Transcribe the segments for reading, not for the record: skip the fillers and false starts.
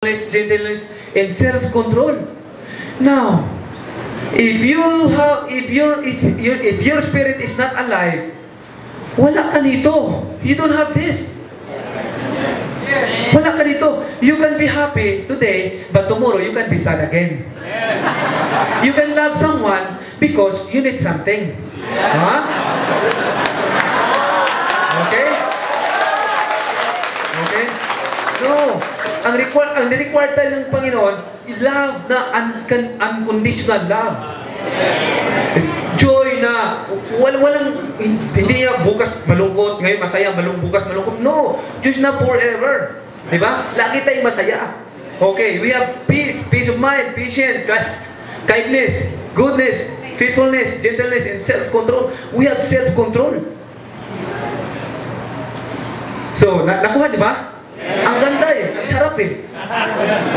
gentleness, and self-control. Now, if your spirit is not alive, wala ka nito. You don't have this. Wala ka nito. You can be happy today, but tomorrow you can be sad again. You can love someone because you need something. Huh? Okay? Okay? No. Ang required tayo ng Panginoon, love na unconditional love. Joy na walang hindi niya bukas malungkot, ngayon masaya, bukas malungkot. No, Diyos na forever. 'Di ba? Lagi tayong masaya. Okay, we have peace of mind, patience, kindness, goodness, faithfulness, gentleness, and self-control. We have self-control. So, nakuha 'di ba? Ang ganda eh, ang sarap eh.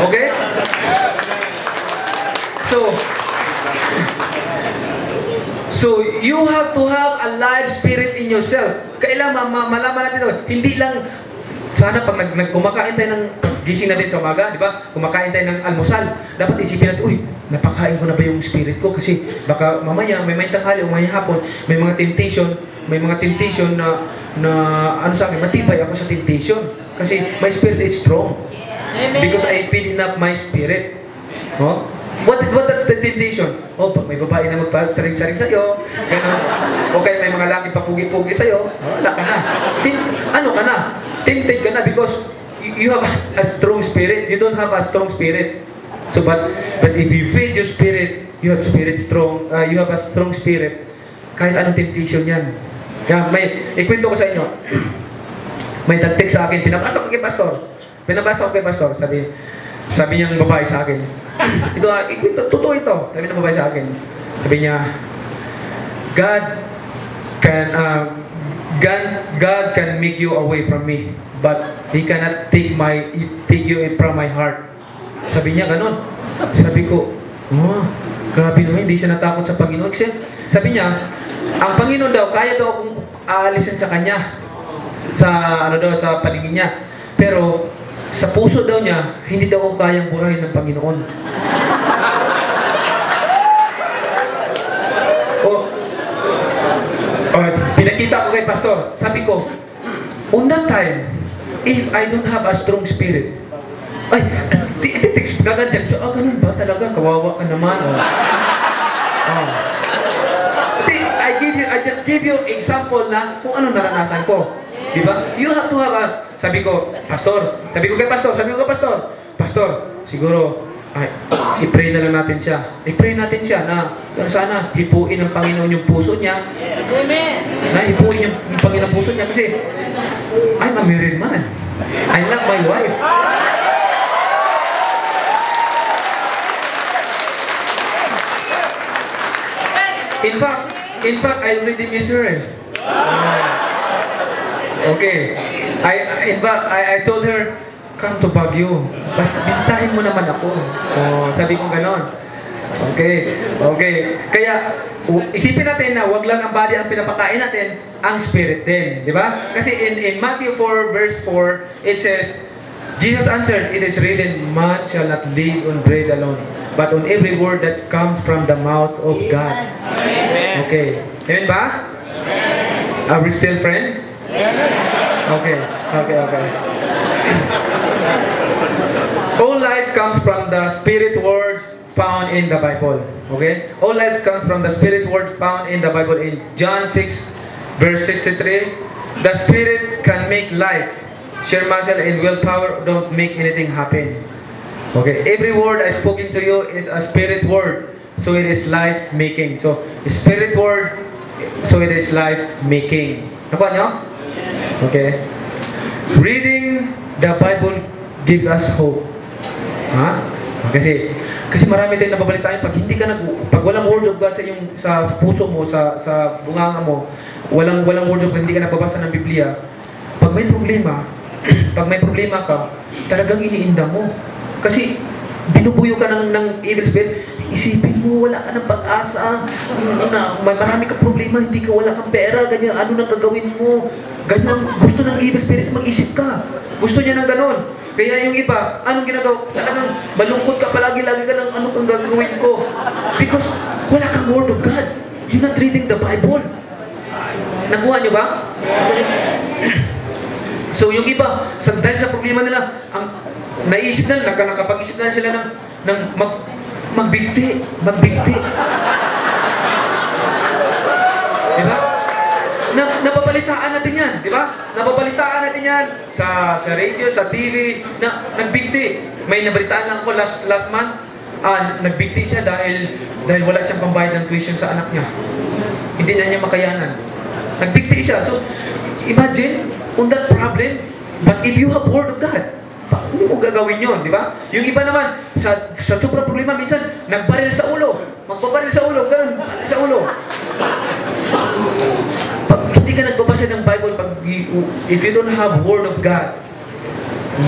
Okay? So you have to have a live spirit in yourself. Kailangan malaman natin ito. Hindi lang, sana pag kumakain tayo ng gising natin sa umaga, di ba? Kumakain tayo ng almusal. Dapat isipin natin, uy, napakain ko na ba yung spirit ko? Kasi baka mamaya, may tanghali o may hapon, may mga temptation na ano sa akin, matibay ako sa temptation. Kasi my spirit is strong. Because I feed enough my spirit. Oh? What that's the temptation? Oh, pag may babae na magpasaring-saring sa'yo, okay, may mga laki papugi-pugi sa'yo, wala ka na. Ano ka na? Tempted ka na because you have a strong spirit. You don't have a strong spirit. So, but if you feed your spirit, you have spirit strong, you have a strong spirit, kahit anong temptation yan. Kaya ikwento ko sa inyo, may nag-text sa akin, pinabasa ko kay pastor. Sabi niya ng babae sa akin, totoo ito. Sabi ng babae sa akin, sabi niya, God can make you away from me, but He cannot take you from my heart. Sabi niya ganun. Sabi ko, grabe naman, hindi siya natakot sa Panginoon. Kasi sabi niya, ang Panginoon daw, kaya daw akong aalisin sa kanya, sa paningin niya. Pero sa puso daw niya, hindi daw ako kayang burahin ng Panginoon. Pinakita ko kay pastor. Sabi ko, on that time, if I don't have a strong spirit, text agad yan. Ganun ba talaga? Kawawa ka naman. I just give you example na kung ano naranasan ko. Diba? You have to have sabi ko kay pastor, siguro, i-pray na lang natin siya. I-pray natin siya na sana hipuin ng Panginoon yung puso niya. Amen. Na hipuin yung Panginoon puso niya kasi I'm a married man. I love my wife. In fact, I already miss her. Okay. I told her, come to Baguio. Bisitahin mo naman ako. Sabi ko ganon. Okay. Kaya, isipin natin na wag lang ang body ang pinapakain natin, ang spirit din. Di ba? Kasi in Matthew 4 verse 4, it says, Jesus answered, it is written, man shall not live on bread alone, but on every word that comes from the mouth of God. Amen. Okay. Amen ba? Are we still friends? Okay. All life comes from the spirit words found in the Bible. Okay? All life comes from the spirit words found in the Bible. In John 6 verse 63, the spirit can make life. Sheer muscle and willpower don't make anything happen. Okay? Every word I spoken to you is a spirit word. So it is life making. So spirit word, so it is life making. Nakuha nyo? Okay. Reading the Bible gives us hope. Kasi marami tayong nababalitaan pag walang word of God sa puso mo, sa bunganga mo, walang word of God, hindi ka nababasa ng Biblia. Pag may problema ka, talagang iniinda mo. Kasi binubuyo ka ng evil spirit. Isipin mo, wala ka ng pag-asa. Marami ka problema, wala kang pera, ganyan, ano nang gagawin mo? Ganyan, gusto ng evil spirit, mag-isip ka. Gusto niya ng ganon. Kaya yung iba, anong ginagawa? Talagang malungkot ka palagi-lagi ka ng ano kang gagawin ko. Because wala kang Word of God. You're not reading the Bible. Nakuha nyo ba? So yung iba, dahil sa problema nila, ang naisip na, nakapag-isip na sila ng magbigti. Diba? Napabalitaan natin yan, di ba? Napabalitaan natin yan sa radio, sa TV, na nagbigti. May nabalitaan lang ko last month, nagbigti siya dahil wala siyang pambayad ng tuition sa anak niya. Hindi na niya makayanan. Nagbigti siya. So, imagine, on that problem, but if you have Word of God, hindi mo gagawin yun, di ba? Yung iba naman, sa sobrang problema, minsan, nagbaril sa ulo. Magbabaril sa ulo, ganun, sa ulo. Pag hindi ka nagbabasa ng Bible, if you don't have Word of God,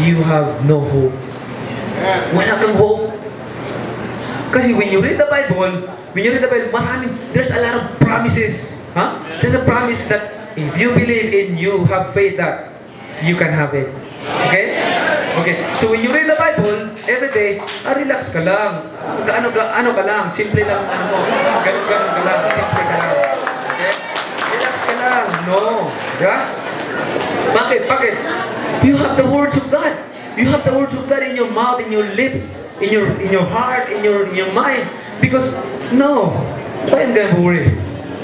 you have no hope. Wala kang hope. Kasi when you read the Bible, there's a lot of promises. Huh? There's a promise that if you believe in, you have faith that you can have it. Okay? Okay. So when you read the Bible, every day, relax ka lang. Ano ka lang, simple lang, ganun ka lang, simple ka lang. Okay? Relax ka lang. No. Diba? Bakit? You have the words of God. You have the words of God in your mouth, in your lips, in your heart, in your mind. Because, no. Why am I going to worry?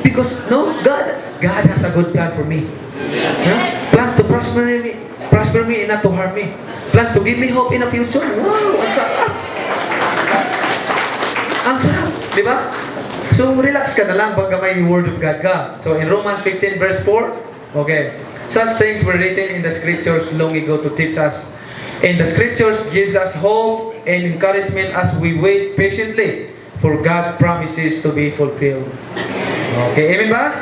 Because, no, God has a good plan for me. Yeah? Plans to prosper me and not to harm me. Plans to give me hope in the future. Wow, ang sarap. Ang sarap, di ba? So, relax ka na lang pagka may Word of God ka. So, in Romans 15 verse 4, okay, such things were written in the Scriptures long ago to teach us. And the Scriptures gives us hope and encouragement as we wait patiently for God's promises to be fulfilled. Okay, amen ba?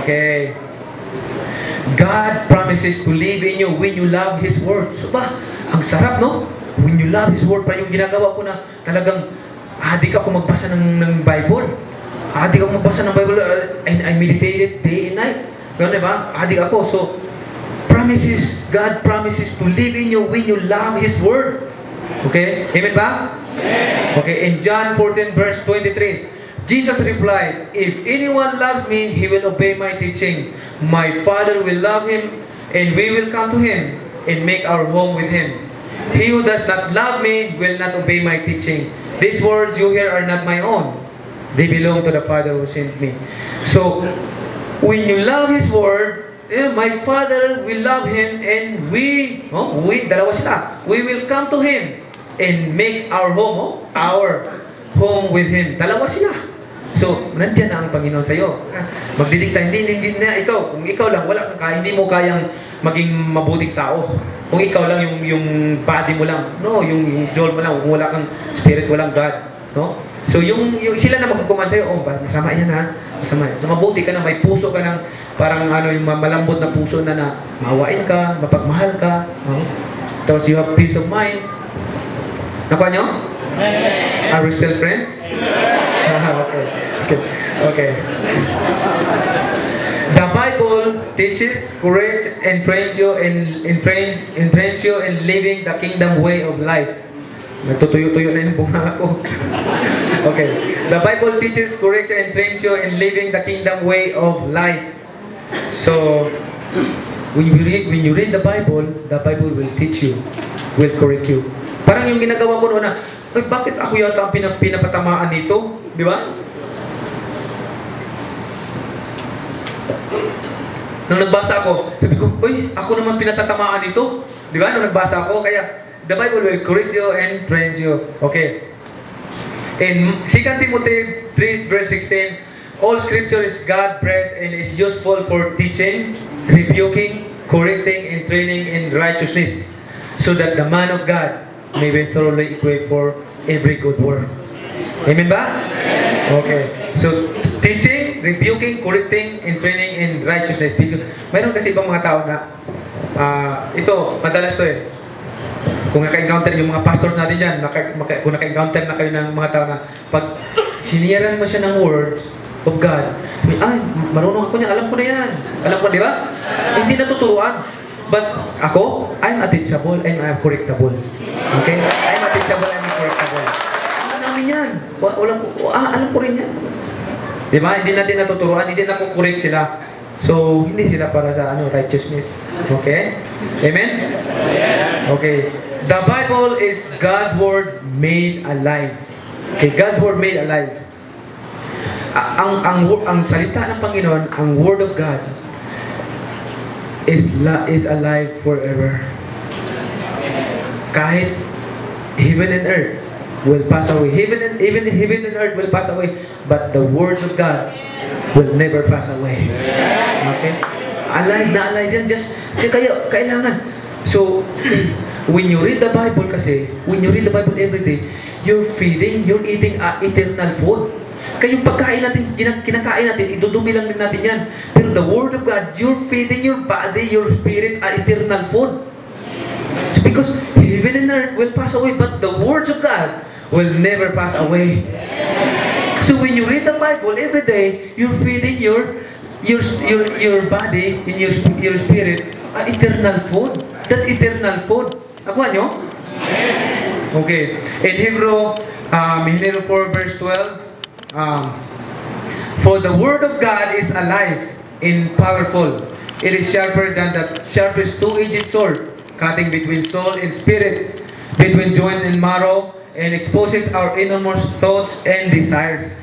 Okay. God promises to live in you when you love His Word. So ba, ang sarap, no? When you love His Word, parang yung ginagawa ko na talagang adik ako magbasa ng Bible. Adik ako magbasa ng Bible, and I meditate it day and night. Ganun, diba? Adik ako. So, God promises to live in you when you love His Word. Okay? Amen ba? Okay, in John 14 verse 23, Jesus replied, "If anyone loves me, he will obey my teaching. My Father will love him, and we will come to him and make our home with him. He who does not love me will not obey my teaching. These words you hear are not my own. They belong to the Father who sent me." So, when you love His Word, my Father will love Him, and dalawa sila. We will come to Him and make our home with Him. Dalawa sila. So, nandiyan na ang Panginoon sa iyo. Magdidikta, hindi na ikaw. Kung ikaw lang, wala kang kaya, hindi mo kayang maging mabuting tao. Kung ikaw lang yung body mo lang, no, yung soul mo lang, kung wala kang spirit, walang God, no? So, yung sila na magkukuman sa iyo, masama yan ha, masama yan. So, mabuti ka na, may puso ka ng, parang yung malambot na puso na maawain ka, mapagmahal ka, no? Tapos you have peace of mind. Nakuha nyo? Are we still friends? Okay. The Bible teaches, corrects, and trains you in living the kingdom way of life. Nagtutuyo-tuyo na yung bunga ko. Okay. The Bible teaches, corrects, and trains you in living the kingdom way of life. So, when you read the Bible will teach you, will correct you. Parang yung ginagawa ko noon na, bakit ako yata ang pinapatamaan dito? Di ba? Nung nagbasa ako, sabi ko, ako naman pinatatamaan dito. Di ba? Nung nagbasa ako, kaya the Bible will correct you and train you. Okay. In 2 Timothy 3 verse 16, all Scripture is God-breathed and is useful for teaching, rebuking, correcting, and training in righteousness, so that the man of God may be thoroughly equipped for every good work. Amen ba? Okay. So, teaching, rebuking, correcting, and training in righteousness. Mayroon kasi ibang mga tao na, ito, madalas to eh. Kung naka-encounter yung mga pastors natin dyan, kung naka-encounter na kayo ng mga tao na, pag siniyaran mo siya ng words of God, marunong ako niya, alam ko na yan. Alam ko, di ba? Hindi natuturuan. But ako, I'm teachable and I'm correctable. Okay? I'm teachable and I'm correctable. Alam namin yan. Alam ko rin yan. Diba? Hindi natin natuturuan, hindi na kukorek sila. So, hindi sila para sa righteousness. Okay? Amen? Okay. The Bible is God's Word made alive. Okay, God's Word made alive. Ang salita ng Panginoon, ang Word of God, is alive forever. Kahit heaven and earth will pass away. Even heaven and earth will pass away, but the Word of God will never pass away. Okay? Alive na alive yan. Kaya kailangan. So, when you read the Bible every day, you're eating eternal food. Kaya yung pagkain natin, kinakain natin, idudumi lang din natin yan. Pero the Word of God, you're feeding your body, your spirit, eternal food. So because heaven and earth will pass away, but the words of God will never pass away. So when you read the Bible every day, you're feeding your body and your spirit eternal food. That's eternal food. Nakuha nyo? Okay. In Hebrew 4 verse 12, for the word of God is alive and powerful. It is sharper than the sharpest two-edged sword, cutting between soul and spirit, between joint and marrow, and exposes our innermost thoughts and desires.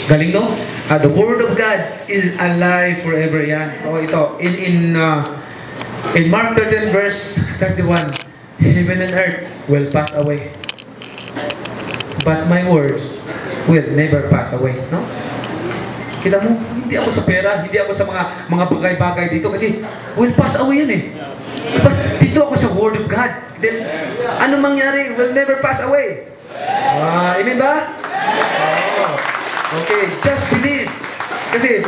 Galing, no? The word of God is alive forever. Yan. Oh, ito. In Mark 13 verse 31, heaven and earth will pass away, but my words will never pass away. No? Kita mo, hindi ako sa pera, hindi ako sa mga bagay-bagay dito kasi will pass away yun eh. But dito ako sa Word of God. Then, ano mangyari? Will never pass away. Amen ba? Okay, just believe. Kasi,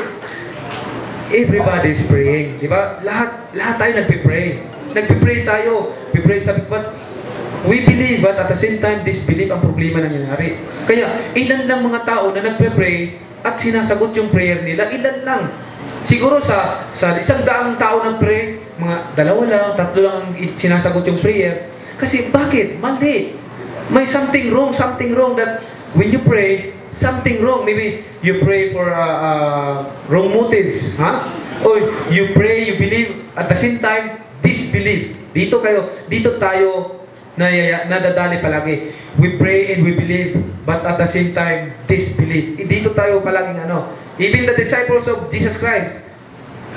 everybody is praying. Diba? Lahat tayo nagpipray. Nagpipray tayo. Pipray sabi, but we believe, but at the same time, disbelieve ang problema na nangyayari. Kaya, ilan lang mga tao na nagpipray at sinasagot yung prayer nila, ilan lang. Siguro sa 100 tao ng pray, mga 2 lang, 3 lang sinasagot yung prayer. Kasi bakit? Mali. May something wrong that when you pray, something wrong. Maybe you pray for wrong motives. Or you pray, you believe, at the same time, disbelieve. Dito tayo nadadali palagi. We pray and we believe, but at the same time, disbelieve. Dito tayo palaging even the disciples of Jesus Christ,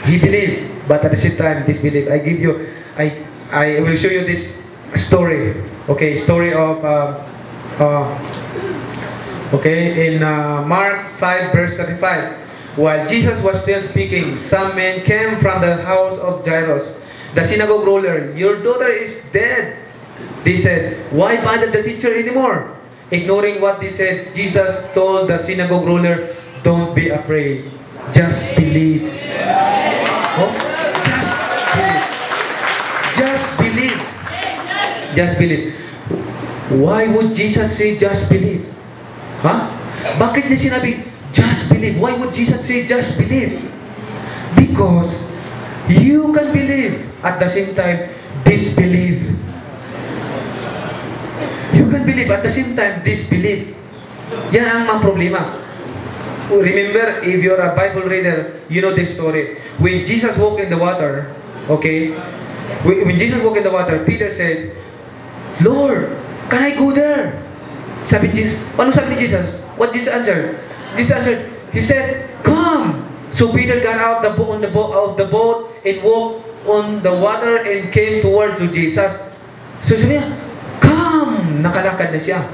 he believed, but at the same time, disbelieve. I will show you this story. Okay, story of in Mark 5 verse 35. While Jesus was still speaking, some men came from the house of Jairus, the synagogue ruler. Your daughter is dead. They said, why bother the teacher anymore? Ignoring what they said, Jesus told the synagogue ruler, don't be afraid. Just believe. Oh? Just believe. Just believe. Why would Jesus say just believe? Bakit niya sinabi, just believe? Why would Jesus say just believe? Because you can believe, at the same time, disbelieve. You can believe, at the same time, disbelieve. Yan ang mga problema. Remember, if you're a Bible reader, you know this story. When Jesus walked in the water, okay? When Jesus walked in the water, Peter said, Lord, can I go there? Sabi Jesus, ano sabi ni Jesus? What Jesus answered? Jesus answered, he said, come. So Peter got out of the boat and walked on the water and came towards Jesus. So sabi niya, come. Nakalakad na siya.